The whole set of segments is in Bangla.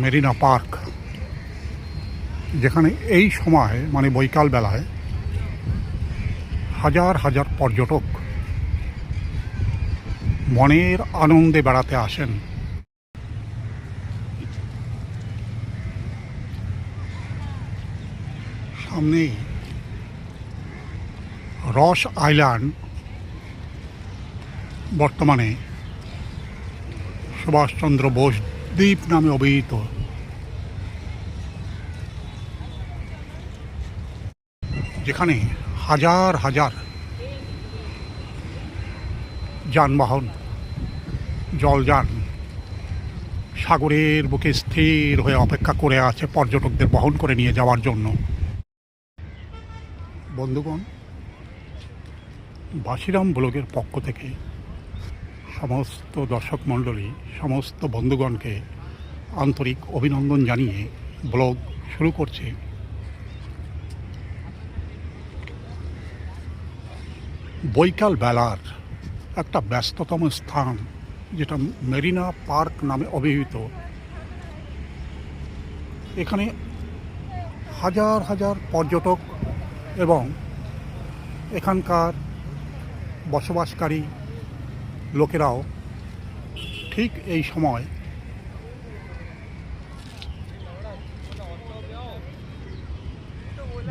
মেরিনা পার্ক, যেখানে এই সময় মানে বৈকাল বেলায় হাজার হাজার পর্যটক মনের আনন্দে বেড়াতে আসেন। সামনেই রস আইল্যান্ড, বর্তমানে সুভাষচন্দ্র বোস দ্বীপ নামে অভিহিত। যেখানে হাজার হাজার যানবাহন, জলযান সাগরের বুকে স্থির হয়ে অপেক্ষা করে আছে পর্যটকদের বহন করে নিয়ে যাওয়ার জন্য। বন্ধুগণ, বাসিরাম ব্লগের পক্ষ থেকে সমস্ত দর্শক মণ্ডলী, সমস্ত বন্ধুগণকে আন্তরিক অভিনন্দন জানিয়ে ব্লগ শুরু করছি। বৈকাল বেলার একটা ব্যস্ততম স্থান, যেটা মেরিনা পার্ক নামে অভিহিত। এখানে হাজার হাজার পর্যটক এবং এখানকার বসবাসকারী লোকেরাও ঠিক এই সময়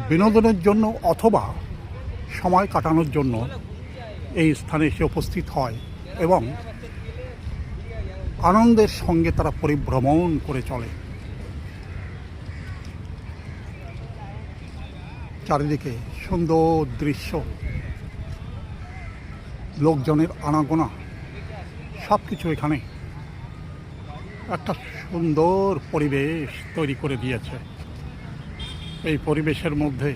বিনোদনের জন্য অথবা সময় কাটানোর জন্য এই স্থানে এসে উপস্থিত হয় এবং আনন্দের সঙ্গে তারা পরিভ্রমণ করে চলে। চারিদিকে সুন্দর দৃশ্য, লোকজনের আনাগোনা, সব কিছু এখানে একটা সুন্দর পরিবেশ তৈরি করে দিয়েছে। এই পরিবেশের মধ্যে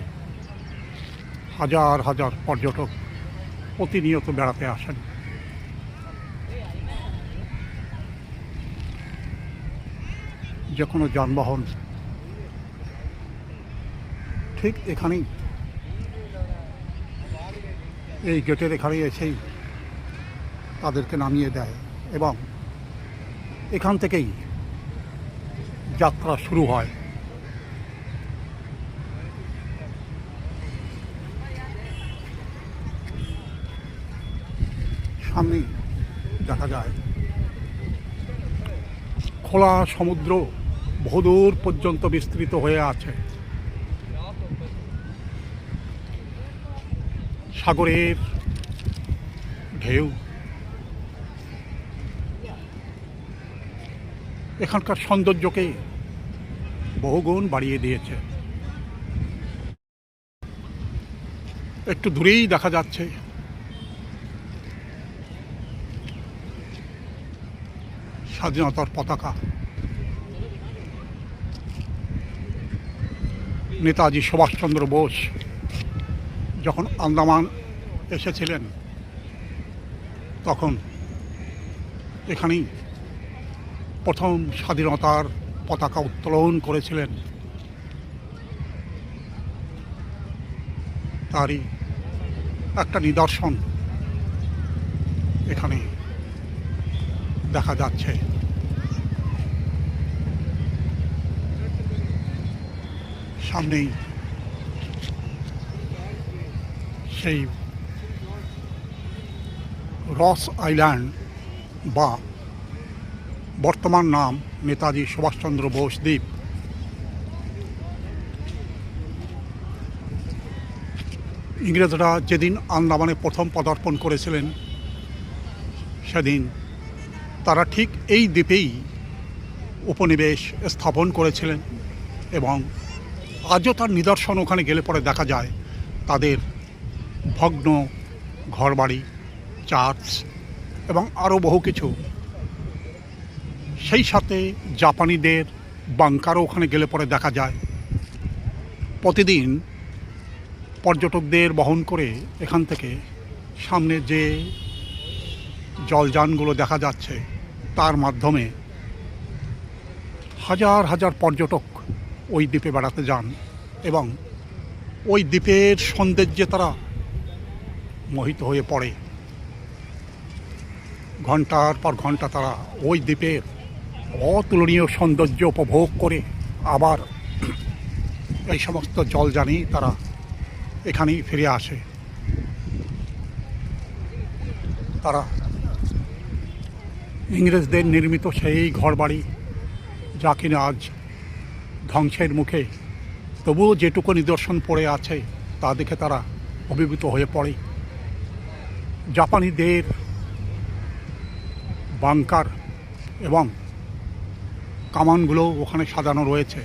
হাজার হাজার পর্যটক প্রতিনিয়ত বেড়াতে আসেন। যে কোনো যানবাহন ঠিক এখানেই, এই গেটের এখানেই এসেই তাদেরকে নামিয়ে দেয় এবং এখান থেকেই যাত্রা শুরু হয়। সামনেই দেখা যায় খোলা সমুদ্র বহুদূর পর্যন্ত বিস্তৃত হয়ে আছে। সাগরের ঢেউ এখানকার সৌন্দর্যকে বহুগুণ বাড়িয়ে দিয়েছে। একটু দূরেই দেখা যাচ্ছে স্বাধীনতার পতাকা। নেতাজি সুভাষচন্দ্র বোস যখন আন্দামান এসেছিলেন তখন এখানেই প্রথম স্বাধীনতার পতাকা উত্তোলন করেছিলেন। তারই একটা নিদর্শন এখানে দেখা যাচ্ছে। সামনেই সেই রস আইল্যান্ড বা বর্তমান নাম নেতাজি সুভাষচন্দ্র বোস দ্বীপ। ইংরেজরা যেদিন আন্দামানে প্রথম পদার্পণ করেছিলেন সেদিন তারা ঠিক এই দ্বীপেই উপনিবেশ স্থাপন করেছিলেন এবং আজও তার নিদর্শন ওখানে গেলে পরে দেখা যায়। তাদের ভগ্ন ঘরবাড়ি, চার্চ এবং আরও বহু কিছু। সেই সাথে জাপানিদের বাংকারও ওখানে গেলে পরে দেখা যায়। প্রতিদিন পর্যটকদের বহন করে এখান থেকে সামনে যে জলযানগুলো দেখা যাচ্ছে তার মাধ্যমে হাজার হাজার পর্যটক ওই দ্বীপে বেড়াতে যান এবং ওই দ্বীপের সৌন্দর্যে তারা মোহিত হয়ে পড়ে। ঘন্টার পর ঘন্টা তারা ওই দ্বীপের অতুলনীয় সৌন্দর্য উপভোগ করে আবার এই সমস্ত জলযানে তারা এখানেই ফিরে আসে। তারা ইংরেজদের নির্মিত সেই ঘরবাড়ি, যা কিনা আজ ধ্বংসের মুখে, তবুও যেটুকু নিদর্শন পড়ে আছে তা দেখে তারা অভিভূত হয়ে পড়ে। জাপানিদের বাংকার এবং কামানগুলো ওখানে সাজানো রয়েছে,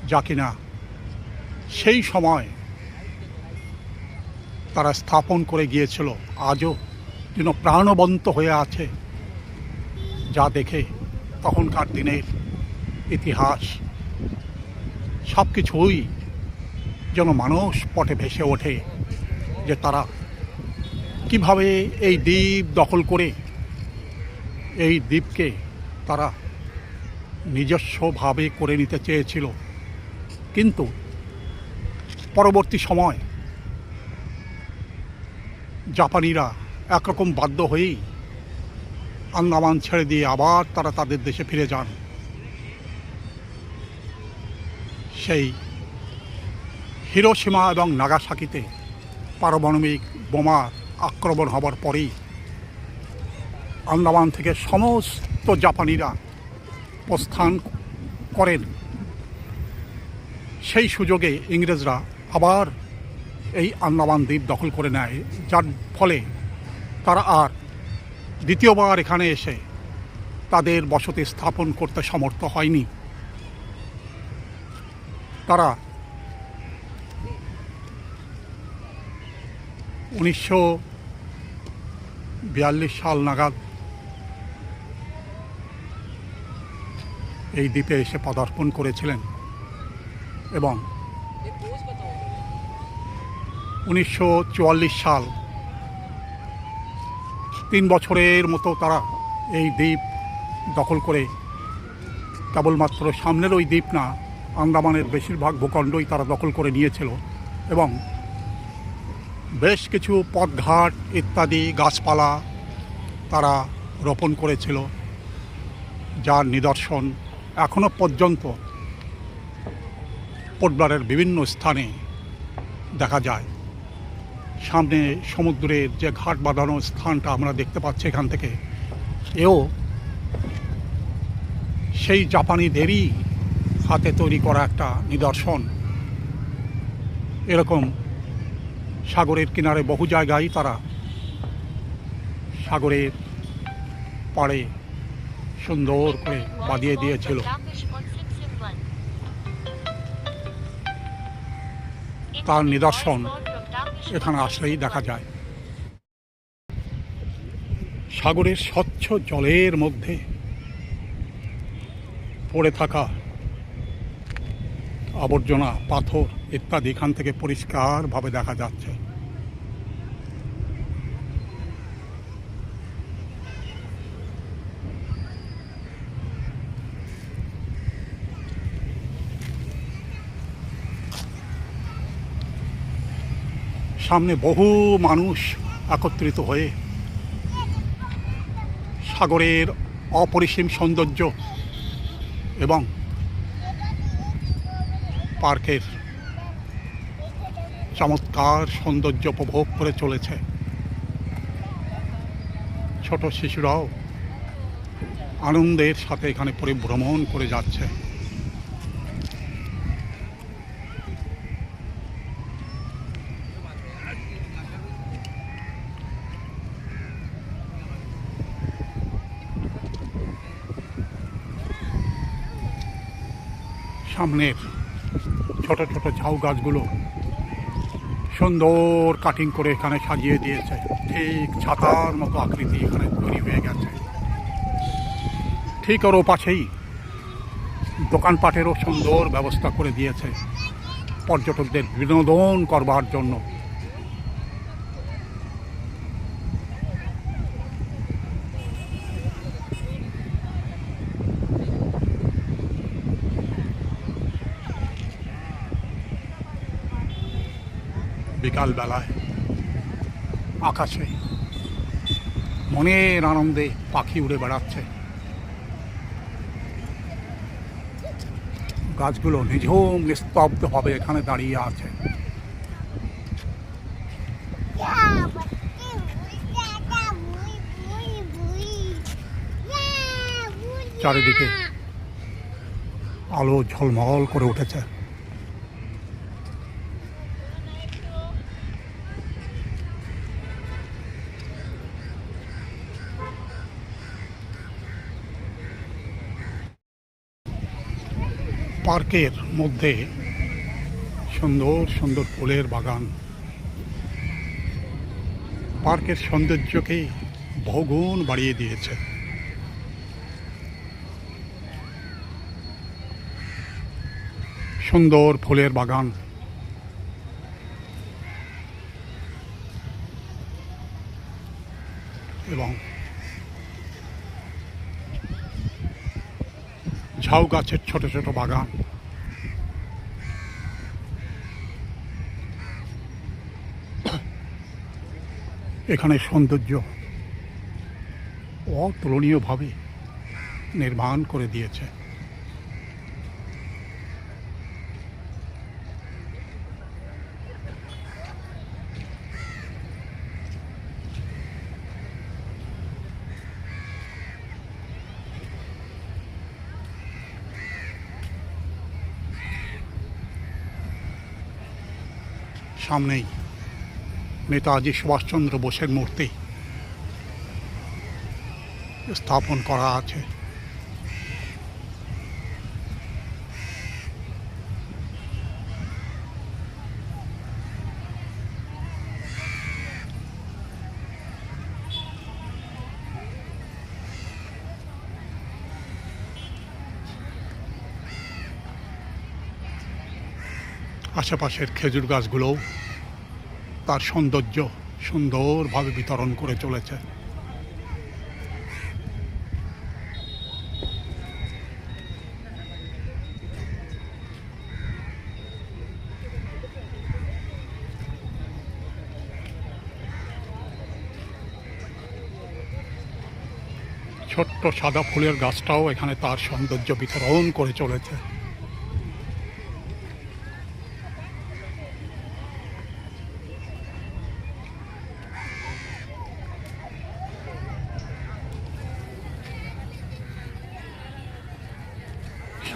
যা কিনা সেই সময় তারা স্থাপন করে গিয়েছিল, আজও যেন প্রাণবন্ত হয়ে আছে, যা দেখে তখনকার দিনের ইতিহাস সব কিছুই যেন মানুষ পটে ভেসে ওঠে, যে তারা কিভাবে এই দ্বীপ দখল করে এই দ্বীপকে তারা নিজস্বভাবে করে নিতে চেয়েছিল। কিন্তু পরবর্তী সময় জাপানিরা একরকম বাধ্য হয়েই আন্দামান ছেড়ে দিয়ে আবার তারা তাদের দেশে ফিরে যান। সেই হিরোশিমা এবং নাগাসাকিতে পারমাণবিক বোমা আক্রমণ হবার পরেই আন্দামান থেকে সমস্ত জাপানিরা প্রস্থান করেন। সেই সুযোগে ইংরেজরা আবার এই আন্দামান দ্বীপ দখল করে নেয়, যার ফলে তারা আর দ্বিতীয়বার এখানে এসে তাদের বসতি স্থাপন করতে সমর্থ হয়নি। তারা 1942 সাল নাগাদ এই দ্বীপে এসে পদার্পণ করেছিলেন এবং 1944 সাল 3 বছরের মতো তারা এই দ্বীপ দখল করে কেবলমাত্র সামনের ওই দ্বীপ না, আন্দামানের বেশিরভাগ ভূখণ্ডই তারা দখল করে নিয়েছিল এবং বেশ কিছু পথঘাট ইত্যাদি গাছপালা তারা রোপণ করেছিল, যার নিদর্শন এখনো পর্যন্ত পোর্টব্লেয়ারের বিভিন্ন স্থানে দেখা যায়। সামনে সমুদ্রের যে ঘাট বাঁধানো স্থানটা আমরা দেখতে পাচ্ছি এখান থেকে, এও সেই জাপানিদেরই হাতে তৈরি করা একটা নিদর্শন। এরকম সাগরের কিনারে বহু জায়গায় তারা সাগরের পাড়ে সুন্দর করে বাঁধিয়ে দিয়েছিল। তার নিদর্শন এখানে আসলেই দেখা যায়। সাগরের স্বচ্ছ জলের মধ্যে পড়ে থাকা আবর্জনা, পাথর ইত্যাদি এখান থেকে পরিষ্কারভাবে দেখা যাচ্ছে। সামনে বহু মানুষ একত্রিত হয়ে সাগরের অপরিসীম সৌন্দর্য এবং পার্কের চমৎকার সৌন্দর্য উপভোগ করে চলেছে। ছোট শিশুরাও আনন্দের সাথে এখানে পরিভ্রমণ করে যাচ্ছে। সামনের ছোট ছোট ঝাউ গাছগুলো সুন্দর কাটিং করে এখানে সাজিয়ে দিয়েছে, ঠিক ছাতার মতো আকৃতি এখানে তৈরি হয়ে গেছে। ঠিক ওর পাশেই দোকানপাটেরও সুন্দর ব্যবস্থা করে দিয়েছে পর্যটকদের বিনোদন করবার জন্য। বিকালবেলায় আকাশে মনের আনন্দে পাখি উড়ে বেড়াচ্ছে। গাছগুলো নিঝুম নিস্তব্ধভাবে এখানে দাঁড়িয়ে আছে। চারিদিকে আলো ঝলমল করে উঠেছে। পার্কের মধ্যে সুন্দর সুন্দর ফুলের বাগান পার্কের সৌন্দর্যকে বহুগুণ বাড়িয়ে দিয়েছে। সুন্দর ফুলের বাগান, এবং ঝাউ গাছের ছোট ছোট বাগান। এখানে সৌন্দর্য অতুলনীয়ভাবে নির্মাণ করে দিয়েছে। সামনেই নেতাজি সুভাষচন্দ্র বোসের মূর্তি স্থাপন করা আছে। আশেপাশের খেজুর গাছগুলোও তার সৌন্দর্য সুন্দরভাবে বিতরণ করে চলেছে। ছোট্ট সাদা ফুলের গাছটাও এখানে তার সৌন্দর্য বিতরণ করে চলেছে।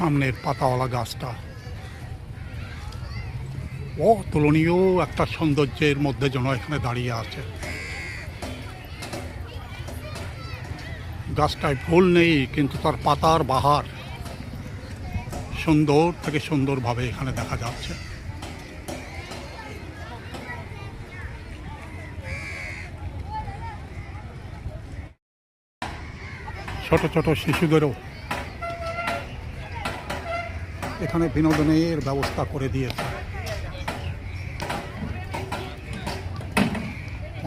সামনের পাতাওয়ালা গাছটা অতুলনীয় একটা সৌন্দর্যের মধ্যে যেন এখানে দাঁড়িয়ে আছে। গাছটায় ফুল নেই, কিন্তু তার পাতার বাহার সুন্দর থেকে সুন্দরভাবে এখানে দেখা যাচ্ছে। ছোট ছোট শিশুদেরও এখানে বিনোদনের ব্যবস্থা করে দিয়েছে।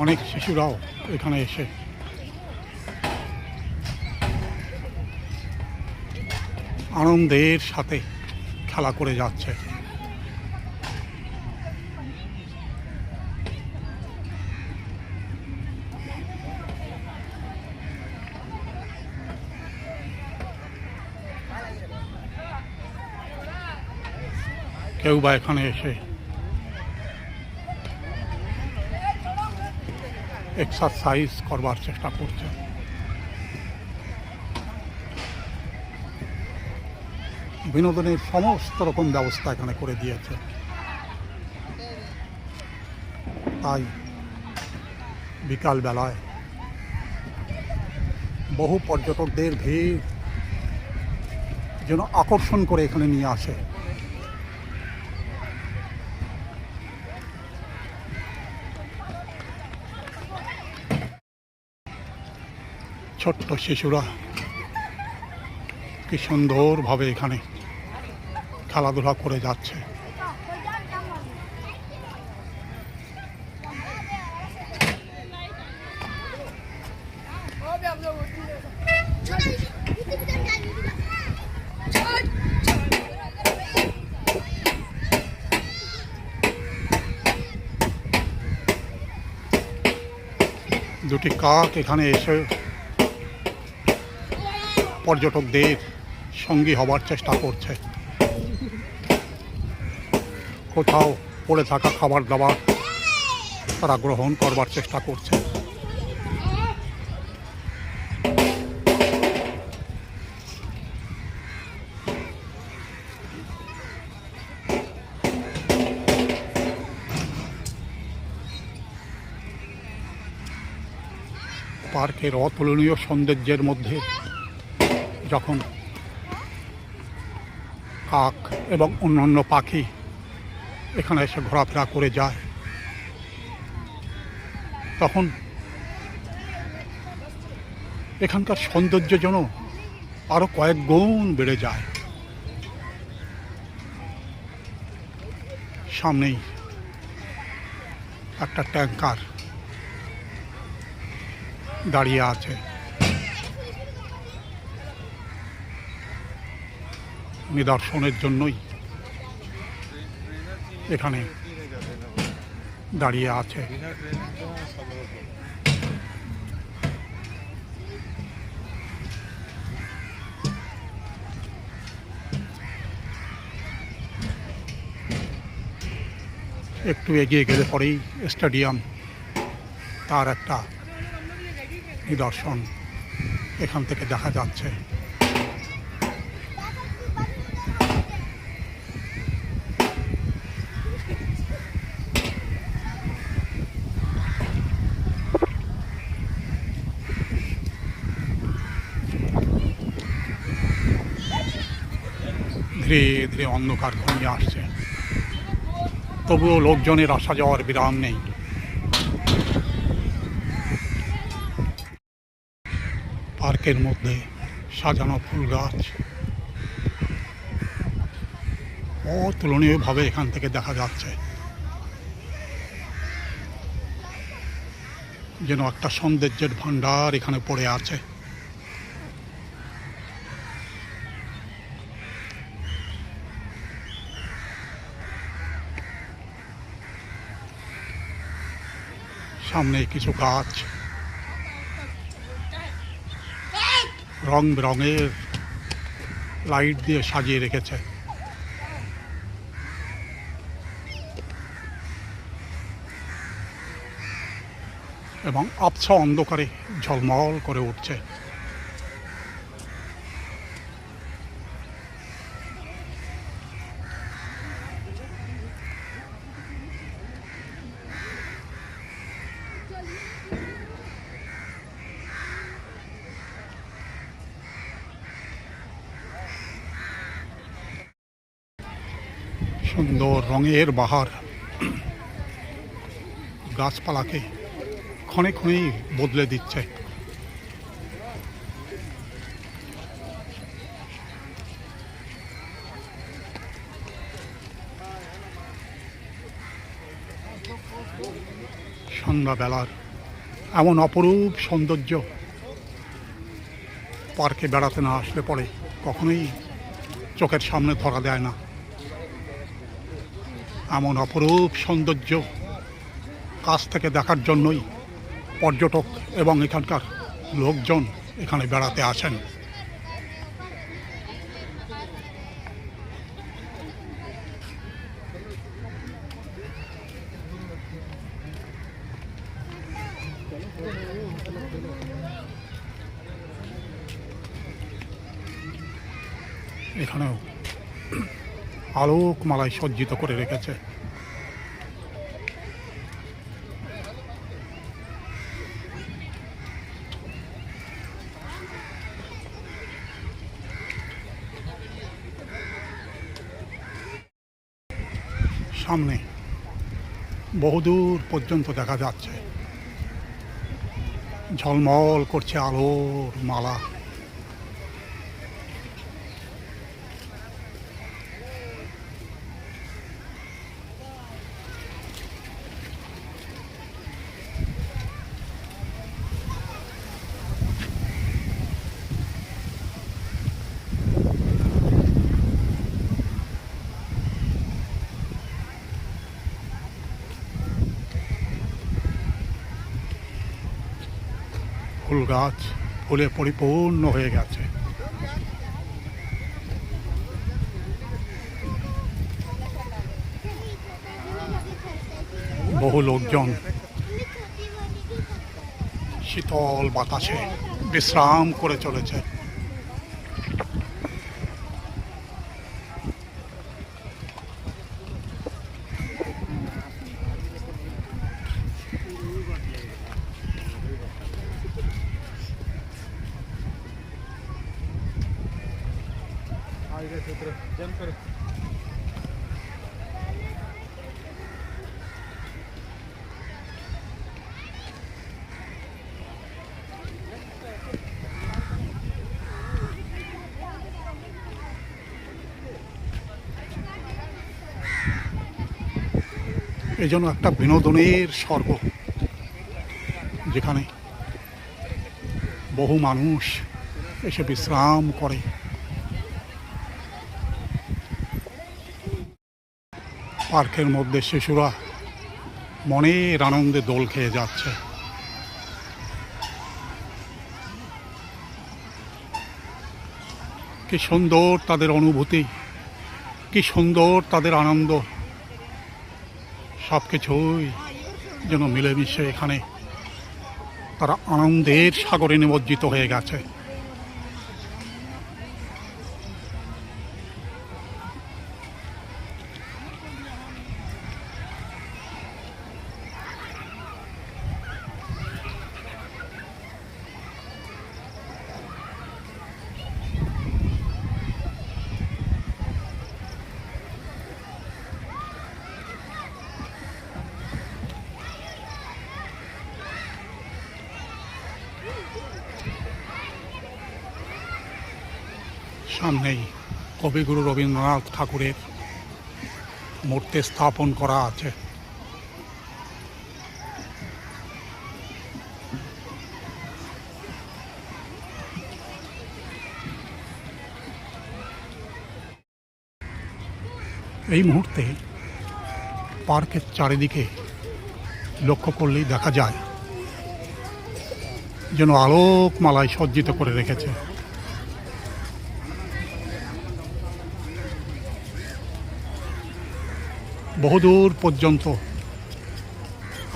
অনেক শিশুরাও এখানে এসে আনন্দের সাথে খেলা করে যাচ্ছে। কেউ বা এখানে এসে এক্সারসাইজ করবার চেষ্টা করছে। বিনোদনের সমস্ত রকম ব্যবস্থা এখানে করে দিয়েছে। তাই বিকালবেলায় বহু পর্যটকদের ভিড় যেন আকর্ষণ করে এখানে নিয়ে আসে। ছোট্ট শিশুরা কি সুন্দরভাবে এখানে খেলাধুলা করে যাচ্ছে। দুটো দুটি কাক এখানে এসে পর্যটকদের সঙ্গী হবার চেষ্টা করছে। কোথাও পড়ে থাকা খাবার দাবার তারা গ্রহণ করবার চেষ্টা করছে। পার্কের অতুলনীয় সৌন্দর্যের মধ্যে যখন কাক এবং অন্যান্য পাখি এখানে এসে ঘোরাফেরা করে যায়, তখন এখানকার সৌন্দর্য যেন আরও কয়েক গুণ বেড়ে যায়। সামনেই একটা ট্যাঙ্কার দাঁড়িয়ে আছে। নিদর্শনের জন্যই এখানে দাঁড়িয়ে আছে। একটু এগিয়ে গেলে পরেই স্টেডিয়াম, তার একটা নিদর্শন এখান থেকে দেখা যাচ্ছে। ধীরে ধীরে অন্ধকার ঘনিয়ে আসছে, তবুও লোকজনের আসা যাওয়ার বিরাম নেই। পার্কের মধ্যে সাজানো ফুল গাছ অতুলনীয়ভাবে এখান থেকে দেখা যাচ্ছে, যেন একটা সৌন্দর্যের ভান্ডার এখানে পড়ে আছে। সামনে কিছু গাছ রং বেরঙের লাইট দিয়ে সাজিয়ে রেখেছে, এবং আবছা অন্ধকারে ঝলমল করে উঠছে। সুন্দর রঙের বাহার গাছপালাকে ক্ষণে ক্ষণেই বদলে দিচ্ছে। সন্ধ্যাবেলার এমন অপরূপ সৌন্দর্য পার্কে বেড়াতে না আসলে পরে কখনোই চোখের সামনে ধরা দেয় না। এমন অপরূপ সৌন্দর্য কাছ থেকে দেখার জন্যই পর্যটক এবং এখানকার লোকজন এখানে বেড়াতে আসেন। এখানেও আলোকমালায় সজ্জিত করে রেখেছে। সামনে বহুদূর পর্যন্ত দেখা যাচ্ছে, ঝলমল করছে আলোর মালা। গাছ ফুলে পরিপূর্ণ হয়ে গেছে। বহু লোকজন শীতল বাতাসে বিশ্রাম করে চলেছে। এই জন্য একটা বিনোদনের স্বর্গ, যেখানে বহু মানুষ এসে বিশ্রাম করে। পার্কের মধ্যে শিশুরা মনের আনন্দে দোল খেয়ে যাচ্ছে। কি সুন্দর তাদের অনুভূতি, কি সুন্দর তাদের আনন্দ, সব কিছুই যেন মিলেমিশে এখানে তারা আনন্দের সাগরে নিমজ্জিত হয়ে গেছে। সামনেই কবিগুরু রবীন্দ্রনাথ ঠাকুরের মূর্তি স্থাপন করা আছে। এই মুহূর্তে পার্কের চারিদিকে লক্ষ্য করলেই দেখা যায় যেন আলোকমালায় সজ্জিত করে রেখেছে। বহুদূর পর্যন্ত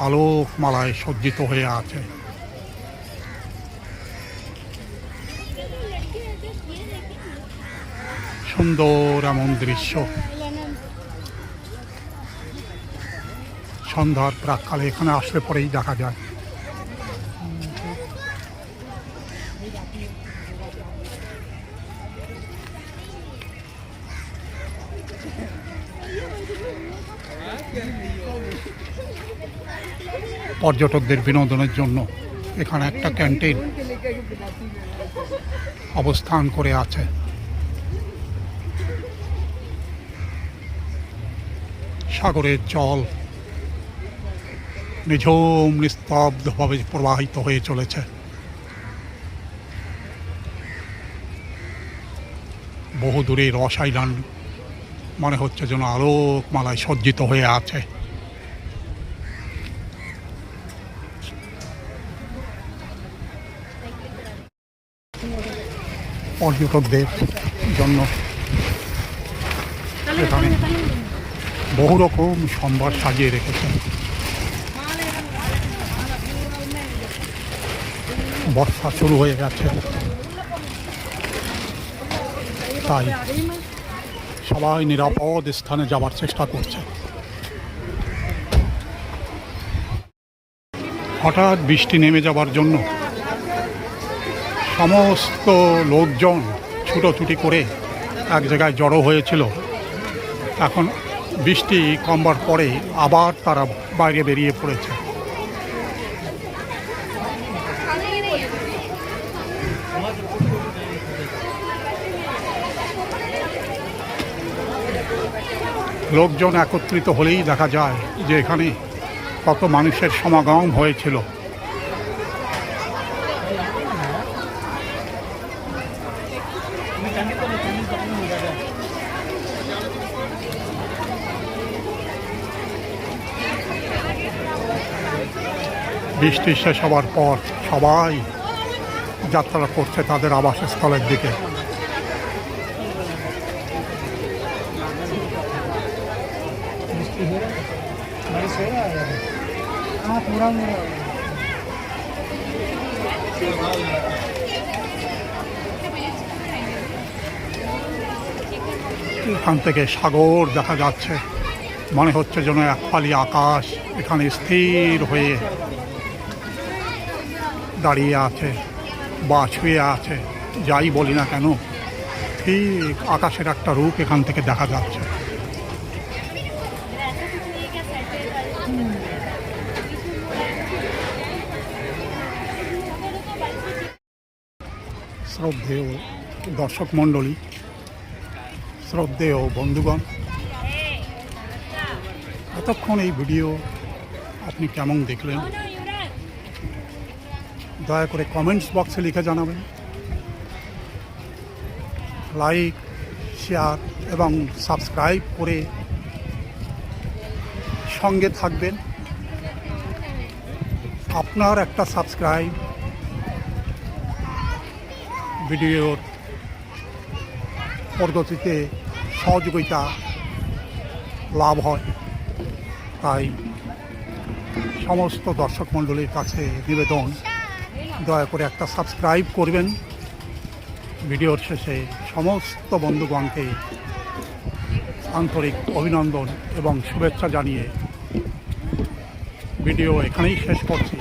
আলোকমালায় সজ্জিত হয়ে আছে। সুন্দর এমন দৃশ্য সন্ধ্যার প্রাক্কালে এখানে আসলে পরেই দেখা যায়। পর্যটকদের বিনোদনের জন্য এখানে একটা ক্যান্টিন অবস্থান করে আছে। সাগরের জল নিঝুম নিস্তব্ধভাবে প্রবাহিত হয়ে চলেছে। বহু দূরে রস আইল্যান্ড মনে হচ্ছে যেন আলোকমালায় সজ্জিত হয়ে আছে। পর্যটকদের জন্য এখানে বহু রকম সম্ভার সাজিয়ে রেখেছে। বর্ষা শুরু হয়ে গেছে, তাই সবাই নিরাপদ স্থানে যাবার চেষ্টা করছে। হঠাৎ বৃষ্টি নেমে যাবার জন্য সমস্ত লোকজন ছুটোছুটি করে এক জায়গায় জড়ো হয়েছিল। এখন বৃষ্টি কমবার পরে আবার তারা বাইরে বেরিয়ে পড়েছে। লোকজন একত্রিত হলেই দেখা যায় যে এখানে কত মানুষের সমাগম হয়েছিল। বৃষ্টি শেষ হবার পর সবাই যাত্রা করছে তাদের আবাসস্থলের দিকে। এখান থেকে সাগর দেখা যাচ্ছে, মনে হচ্ছে যেন এক ফালি আকাশ এখানে স্থির হয়ে দাঁড়িয়ে আছে বা ছুঁয়ে আছে। যাই বলি না কেন, ঠিক আকাশের একটা রূপ এখান থেকে দেখা যাচ্ছে। শ্রদ্ধেয় দর্শক মণ্ডলী, শ্রদ্ধেয় বন্ধুগণ, এতক্ষণ এই ভিডিও আপনি কেমন দেখলেন দয়া করে কমেন্টস বক্সে লিখে জানাবেন। লাইক, শেয়ার এবং সাবস্ক্রাইব করে সঙ্গে থাকবেন। আপনার একটা সাবস্ক্রাইব ভিডিওর পদ্ধতিতে সহযোগিতা লাভ হয়। তাই সমস্ত দর্শক মণ্ডলীর কাছে নিবেদন, দয়া করে একটা সাবস্ক্রাইব করবেন। ভিডিওর শেষে সমস্ত বন্ধুগণকে আন্তরিক অভিনন্দন এবং শুভেচ্ছা জানিয়ে ভিডিও এখানেই শেষ করছি।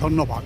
ধন্যবাদ।